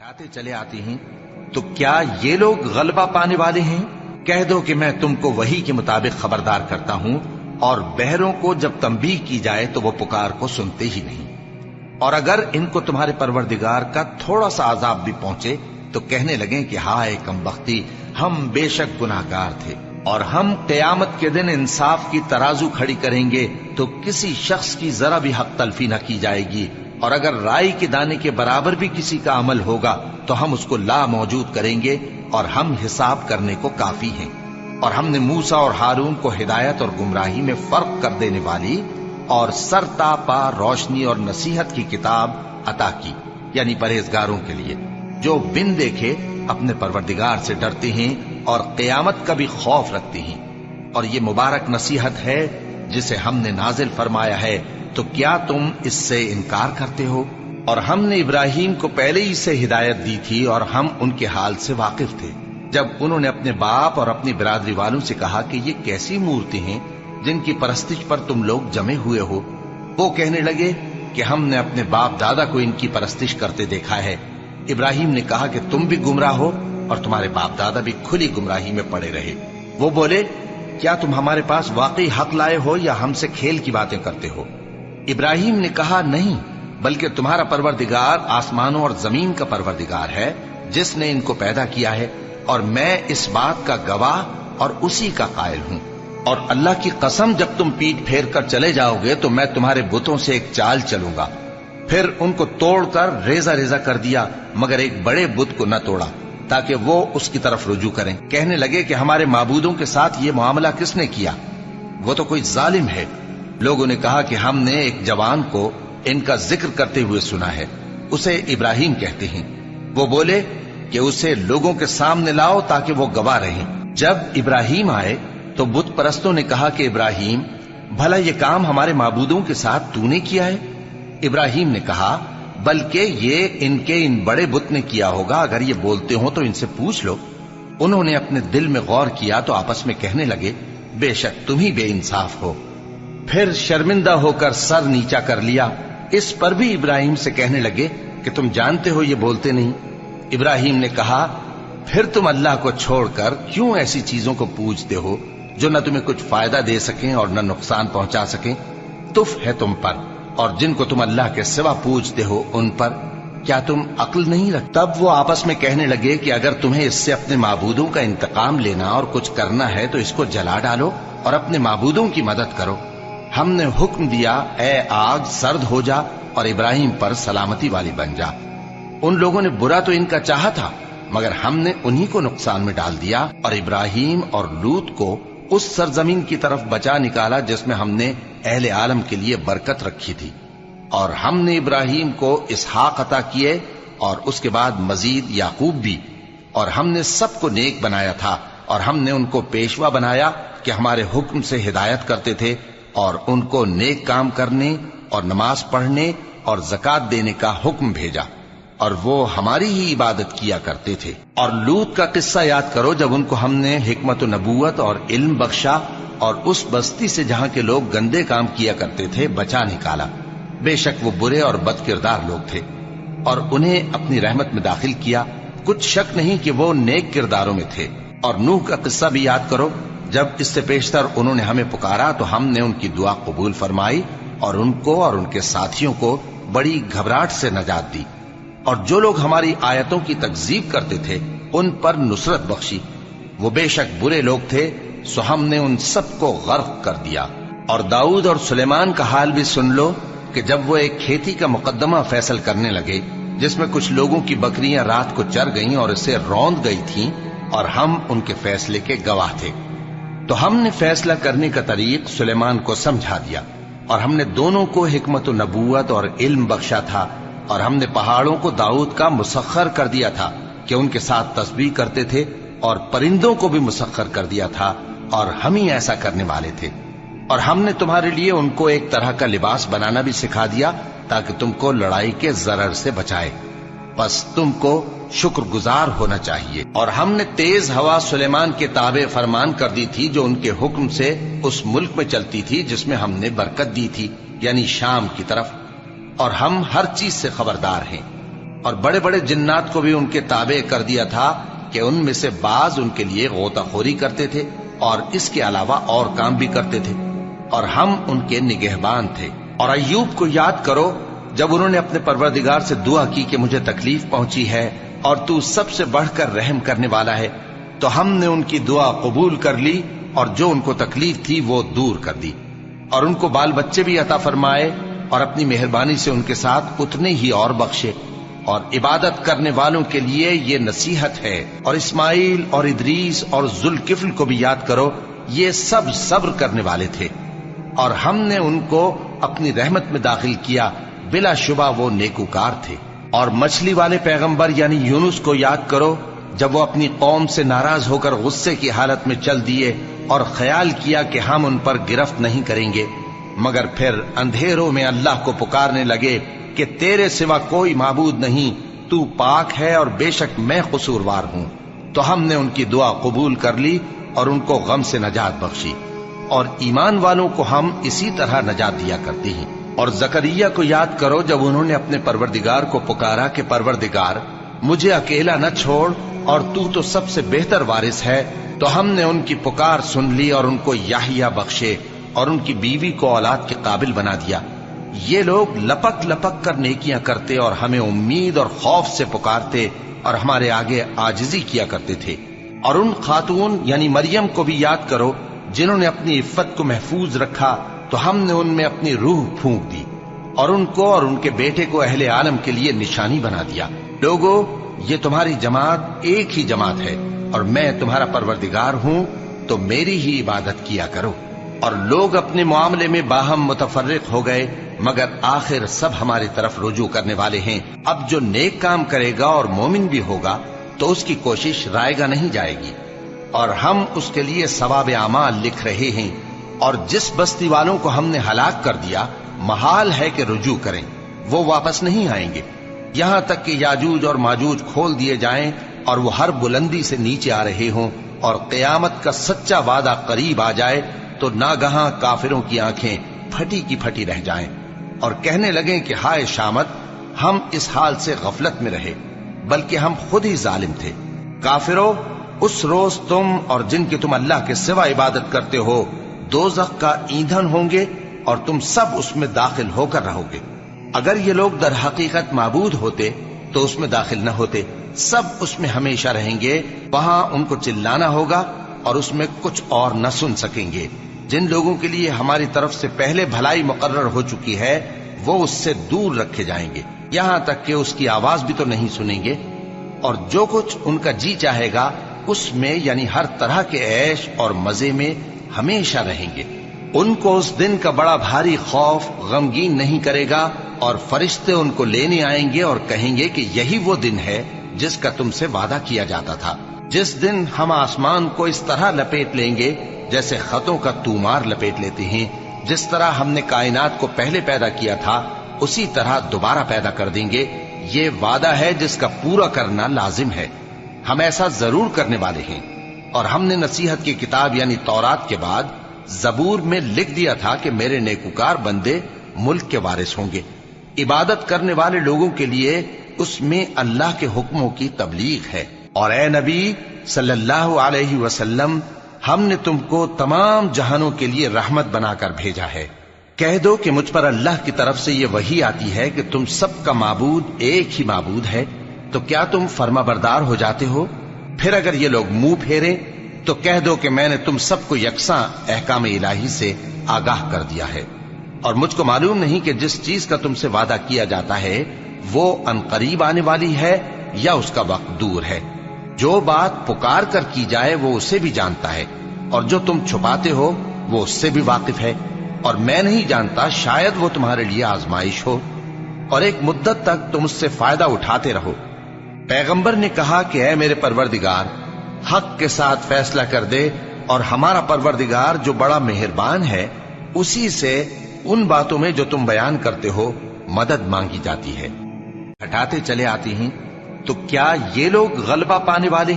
आते चले आते हैं, तो क्या ये लोग गलबा पाने वाले हैं? कह दो कि मैं तुमको वही के मुताबिक खबरदार करता हूं, और बहरों को जब तंबीह की जाए तो वो पुकार को सुनते ही नहीं। और अगर इनको तुम्हारे परवरदिगार का थोड़ा सा अजाब भी पहुंचे तो कहने लगे कि हाय कमबख्ती, हम बेशक गुनाहगार थे, और हम क़यामत के दिन इंसाफ की तराजू खड़ी करेंगे तो किसी शख्स की जरा भी हक तलफी न की जाएगी, और अगर राई के दाने के बराबर भी किसी का अमल होगा तो हम उसको ला मौजूद करेंगे, और हम हिसाब करने को काफी हैं। और हमने मूसा और हारून को हिदायत और गुमराही में फर्क कर देने वाली और सरतापा रोशनी और नसीहत की किताब अता की, यानी परहेजगारों के लिए, जो बिन देखे अपने परवरदिगार से डरते हैं और क़यामत का भी खौफ रखते हैं। और ये मुबारक नसीहत है जिसे हमने नाजिल फरमाया है, तो क्या तुम इससे इनकार करते हो? और हमने इब्राहिम को पहले ही से हिदायत दी थी, और हम उनके हाल से वाकिफ थे। जब उन्होंने अपने बाप और अपनी बिरादरी वालों से कहा कि ये कैसी मूर्ति हैं जिनकी परस्तिश पर तुम लोग जमे हुए हो, वो कहने लगे कि हमने अपने बाप दादा को इनकी परस्तिश करते देखा है। इब्राहिम ने कहा कि तुम भी गुमराह हो और तुम्हारे बाप दादा भी खुली गुमराही में पड़े रहे। वो बोले, क्या तुम हमारे पास वाकई हक लाए हो या हमसे खेल की बातें करते हो? इब्राहिम ने कहा, नहीं, बल्कि तुम्हारा परवरदिगार आसमानों और जमीन का परवरदिगार है जिसने इनको पैदा किया है, और मैं इस बात का गवाह और उसी का कायल हूं। और अल्लाह की कसम, जब तुम पीठ फेर कर चले जाओगे तो मैं तुम्हारे बुतों से एक चाल चलूंगा। फिर उनको तोड़कर रेजा रेजा कर दिया, मगर एक बड़े बुत को न तोड़ा ताकि वो उसकी तरफ रुजू करें। कहने लगे कि हमारे माबूदों के साथ ये मामला किसने किया? वो तो कोई जालिम है। लोगों ने कहा कि हमने एक जवान को इनका जिक्र करते हुए सुना है, उसे इब्राहिम कहते हैं। वो बोले कि उसे लोगों के सामने लाओ ताकि वो गवाह रहें। जब इब्राहिम आए तो बुत परस्तों ने कहा कि इब्राहिम, भला ये काम हमारे माबूदों के साथ तूने किया है? इब्राहिम ने कहा, बल्कि ये इनके इन बड़े बुत ने किया होगा। अगर ये बोलते हो तो इनसे पूछ लो। उन्होंने अपने दिल में गौर किया तो आपस में कहने लगे, बेशक तुम ही बेइंसाफ हो। फिर शर्मिंदा होकर सर नीचा कर लिया। इस पर भी इब्राहिम से कहने लगे कि तुम जानते हो ये बोलते नहीं। इब्राहिम ने कहा, फिर तुम अल्लाह को छोड़कर क्यों ऐसी चीजों को पूजते हो जो न तुम्हें कुछ फायदा दे सकें और न नुकसान पहुंचा सकें? तुफ है तुम पर और जिनको तुम अल्लाह के सिवा पूजते हो उन पर। क्या तुम अक्ल नहीं रखते? तब वो आपस में कहने लगे कि अगर तुम्हें इससे अपने माबूदों का इंतकाम लेना और कुछ करना है तो इसको जला डालो और अपने माबूदों की मदद करो। हमने हुक्म दिया, ए आग सर्द हो जा और इब्राहिम पर सलामती वाली बन जा। उन लोगों ने बुरा तो इनका चाहा था, मगर हमने उन्हीं को नुकसान में डाल दिया और इब्राहिम और लूत को उस सरजमीन की तरफ बचा निकाला जिसमें हमने अहले आलम के लिए बरकत रखी थी। और हमने इब्राहिम को इसहाक अता किए और उसके बाद मजीद याकूब भी। और हमने सबको नेक बनाया था, और हमने उनको पेशवा बनाया कि हमारे हुक्म से हिदायत करते थे, और उनको नेक काम करने और नमाज पढ़ने और ज़कात देने का हुक्म भेजा, और वो हमारी ही इबादत किया करते थे। और लूत का किस्सा याद करो, जब उनको हमने हिकमत व नबूवत और इल्म बख्शा और उस बस्ती से जहां के लोग गंदे काम किया करते थे बचा निकाला। बेशक वो बुरे और बदकिरदार लोग थे, और उन्हें अपनी रहमत में दाखिल किया। कुछ शक नहीं कि वो नेक किरदारों में थे। और नूह का किस्सा भी याद करो, जब इससे पेशतर उन्होंने हमें पुकारा तो हमने उनकी दुआ कबूल फरमाई और उनको और उनके साथियों को बड़ी घबराहट से नजात दी। और जो लोग हमारी आयतों की तकजीब करते थे उन पर नुसरत बख्शी। वो बेशक बुरे लोग थे, सो हमने उन सबको गर्क कर दिया। और दाऊद और सुलेमान का हाल भी सुन लो कि जब वो एक खेती का मुकदमा फैसल करने लगे जिसमें कुछ लोगों की बकरियां रात को चर गईं और इसे रौंद गई थीं, और हम उनके फैसले के गवाह थे, तो हमने फैसला करने का तरीक सुलेमान को समझा दिया। और हमने दोनों को हिकमत व नबूवत और इल्म बख्शा था। और हमने पहाड़ों को दाऊद का मुसख्खर कर दिया था कि उनके साथ तस्बीह करते थे, और परिंदों को भी मुसख्खर कर दिया था, और हम ही ऐसा करने वाले थे। और हमने तुम्हारे लिए उनको एक तरह का लिबास बनाना भी सिखा दिया ताकि तुमको लड़ाई के जरर से बचाए। बस तुमको शुक्रगुजार होना चाहिए। और हमने तेज हवा सुलेमान के ताबे फरमान कर दी थी, जो उनके हुक्म से उस मुल्क में चलती थी जिसमें हमने बरकत दी थी, यानी शाम की तरफ। और हम हर चीज से खबरदार हैं। اور بڑے بڑے جنات کو بھی ان کے تابع کر دیا تھا کہ ان میں سے بعض ان کے لیے غوطہ خوری کرتے تھے اور اس کے علاوہ اور کام بھی کرتے تھے، اور ہم ان کے نگہبان تھے۔ اور ایوب کو یاد کرو جب انہوں نے اپنے پروردگار سے دعا کی کہ مجھے تکلیف پہنچی ہے اور تو سب سے بڑھ کر رحم کرنے والا ہے، تو ہم نے ان کی دعا قبول کر لی اور جو ان کو تکلیف تھی وہ دور کر دی، اور ان کو بال بچے بھی عطا فرمائے اور اپنی مہربانی سے ان کے ساتھ اتنے ہی اور بخشے۔ اور عبادت کرنے والوں کے لیے یہ نصیحت ہے۔ اور اسماعیل اور ادریس اور ذوالکفل کو بھی یاد کرو، یہ سب صبر کرنے والے تھے اور ہم نے ان کو اپنی رحمت میں داخل کیا، بلا شبہ وہ نیکوکار تھے۔ اور مچھلی والے پیغمبر یعنی یونس کو یاد کرو جب وہ اپنی قوم سے ناراض ہو کر غصے کی حالت میں چل دیے اور خیال کیا کہ ہم ان پر گرفت نہیں کریں گے، مگر پھر اندھیروں میں اللہ کو پکارنے لگے کہ تیرے سوا کوئی معبود نہیں، تو پاک ہے اور بے شک میں قصوروار ہوں۔ تو ہم نے ان کی دعا قبول کر لی اور ان کو غم سے نجات بخشی، اور ایمان والوں کو ہم اسی طرح نجات دیا کرتے ہیں۔ اور زکریا کو یاد کرو جب انہوں نے اپنے پروردگار کو پکارا کہ پروردگار مجھے اکیلا نہ چھوڑ اور تو سب سے بہتر وارث ہے، تو ہم نے ان کی پکار سن لی اور ان کو یحییٰ بخشے اور ان کی بیوی کو اولاد کے قابل بنا دیا۔ یہ لوگ لپک لپک کر نیکیاں کرتے اور ہمیں امید اور خوف سے پکارتے اور ہمارے آگے عاجزی کیا کرتے تھے۔ اور ان خاتون یعنی مریم کو بھی یاد کرو جنہوں نے اپنی عفت کو محفوظ رکھا، تو ہم نے ان میں اپنی روح پھونک دی اور ان کو اور ان کے بیٹے کو اہل عالم کے لیے نشانی بنا دیا۔ لوگو، یہ تمہاری جماعت ایک ہی جماعت ہے اور میں تمہارا پروردگار ہوں، تو میری ہی عبادت کیا کرو۔ اور لوگ اپنے معاملے میں باہم متفرق ہو گئے، مگر آخر سب ہماری طرف رجوع کرنے والے ہیں۔ اب جو نیک کام کرے گا اور مومن بھی ہوگا تو اس کی کوشش رائے گا نہیں جائے گی، اور ہم اس کے لیے ثواب اعمال لکھ رہے ہیں۔ اور جس بستی والوں کو ہم نے ہلاک کر دیا، محال ہے کہ رجوع کریں، وہ واپس نہیں آئیں گے، یہاں تک کہ یاجوج اور ماجوج کھول دیے جائیں اور وہ ہر بلندی سے نیچے آ رہے ہوں، اور قیامت کا سچا وعدہ قریب آ جائے تو ناگہاں کافروں کی آنکھیں پھٹی کی پھٹی رہ جائیں اور کہنے لگیں کہ ہائے شامت، ہم اس حال سے غفلت میں رہے، بلکہ ہم خود ہی ظالم تھے۔ کافرو، اس روز تم اور جن کی تم اللہ کے سوا عبادت کرتے ہو دوزخ کا ایندھن ہوں گے اور تم سب اس میں داخل ہو کر رہو گے۔ اگر یہ لوگ در حقیقت معبود ہوتے تو اس میں داخل نہ ہوتے، سب اس میں ہمیشہ رہیں گے، وہاں ان کو چلانا ہوگا اور اس میں کچھ اور نہ سن سکیں گے۔ جن لوگوں کے لیے ہماری طرف سے پہلے بھلائی مقرر ہو چکی ہے وہ اس سے دور رکھے جائیں گے، یہاں تک کہ اس کی آواز بھی تو نہیں سنیں گے، اور جو کچھ ان کا جی چاہے گا اس میں یعنی ہر طرح کے عیش اور مزے میں ہمیشہ رہیں گے۔ ان کو اس دن کا بڑا بھاری خوف غمگین نہیں کرے گا، اور فرشتے ان کو لینے آئیں گے اور کہیں گے کہ یہی وہ دن ہے جس کا تم سے وعدہ کیا جاتا تھا، جس دن ہم آسمان کو اس طرح لپیٹ لیں گے جیسے خطوں کا تومار لپیٹ لیتے ہیں، جس طرح ہم نے کائنات کو پہلے پیدا کیا تھا اسی طرح دوبارہ پیدا کر دیں گے۔ یہ وعدہ ہے جس کا پورا کرنا لازم ہے، ہم ایسا ضرور کرنے والے ہیں۔ اور ہم نے نصیحت کی کتاب یعنی تورات کے بعد زبور میں لکھ دیا تھا کہ میرے نیکوکار بندے ملک کے وارث ہوں گے۔ عبادت کرنے والے لوگوں کے لیے اس میں اللہ کے حکموں کی تبلیغ ہے۔ اور اے نبی صلی اللہ علیہ وسلم، ہم نے تم کو تمام جہانوں کے لیے رحمت بنا کر بھیجا ہے۔ کہہ دو کہ مجھ پر اللہ کی طرف سے یہ وحی آتی ہے کہ تم سب کا معبود ایک ہی معبود ہے، تو کیا تم فرما بردار ہو جاتے ہو؟ پھر اگر یہ لوگ منہ پھیرے تو کہہ دو کہ میں نے تم سب کو یکساں احکام الہی سے آگاہ کر دیا ہے، اور مجھ کو معلوم نہیں کہ جس چیز کا تم سے وعدہ کیا جاتا ہے وہ عنقریب آنے والی ہے یا اس کا وقت دور ہے۔ جو بات پکار کر کی جائے وہ اسے بھی جانتا ہے، اور جو تم چھپاتے ہو وہ اس سے بھی واقف ہے، اور میں نہیں جانتا شاید وہ تمہارے لیے آزمائش ہو، اور ایک مدت تک تم اس سے فائدہ اٹھاتے رہو۔ پیغمبر نے کہا کہ اے میرے پروردگار، حق کے ساتھ فیصلہ کر دے، اور ہمارا پروردگار جو بڑا مہربان ہے اسی سے ان باتوں میں جو تم بیان کرتے ہو مدد مانگی جاتی ہے۔ ہٹاتے چلے آتی ہیں، تو کیا یہ لوگ غلبہ پانے والے ہیں؟